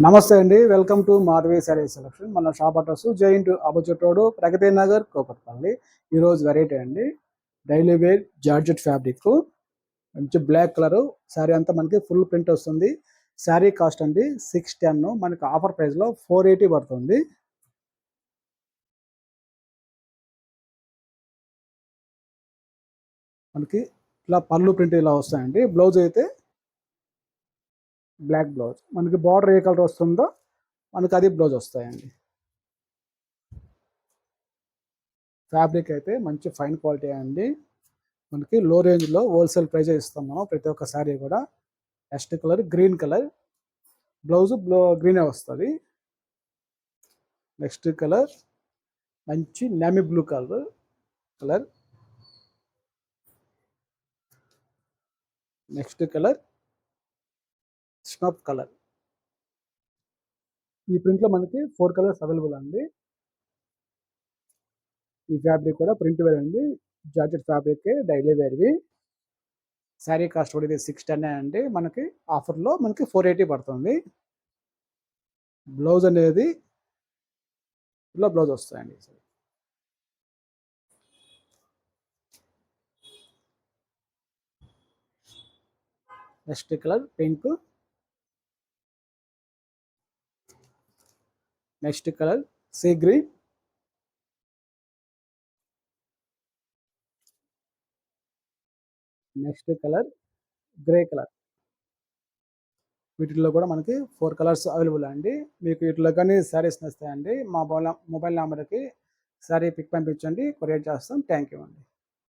నమస్తే అండి. Welcome to Madhavi sari selection. మన shop address giant opposite road, Pragathi Nagar, Kukatpally. ఈరోజు వెరైటీ అండి. డైలీ వేర్ జార్జెట్ ఫ్యాబ్రిక్, మంచి బ్లాక్ కలర్ శారీ అంతా మనకి ఫుల్ ప్రింట్ వస్తుంది. శారీ కాస్ట్ అండి 610, మనకి ఆఫర్ ప్రైస్లో 480 పడుతుంది. మనకి ఇలా పళ్ళు ప్రింట్ ఇలా వస్తాయండి. బ్లౌజ్ అయితే బ్లాక్ బ్లౌజ్, మనకి బార్డర్ ఏ కలర్ వస్తుందో మనకి అది బ్లౌజ్ వస్తాయండి. ఫ్యాబ్రిక్ అయితే మంచి ఫైన్ క్వాలిటీ అండి. మనకి లో రేంజ్లో హోల్సేల్ ప్రైజే ఇస్తాం మనం ప్రతి ఒక్క శారీ కూడా. Next colour green colour, blouse గ్రీనే వస్తుంది. నెక్స్ట్ కలర్ మంచి navy blue colour. Next colour snuff colour. ఈ ప్రింట్లో మనకి 4 కలర్స్ అవైలబుల్ అండి. ఈ ఫ్యాబ్రిక్ కూడా ప్రింట్ వేర్ అండి. జార్జెట్ ఫ్యాబ్రిక్ డైలీ వేర్వి. శారీ కాస్ట్ కూడా ఇది 610 అండి. మనకి ఆఫర్లో మనకి 480 పడుతుంది. బ్లౌజ్ అనేది ఇలా బ్లౌజ్ వస్తాయండి. Next colour pink. Next colour sea green. Next colour grey colour. వీటిల్లో కూడా మనకి 4 కలర్స్ అవైలబుల్ అండి. మీకు వీటిలో కానీ శారీస్ నస్తాయండి, మా మొబైల్ నెంబర్కి శారీ పిక్ పంపించండి, కొరియర్ చేస్తాం. థ్యాంక్ యూ అండి.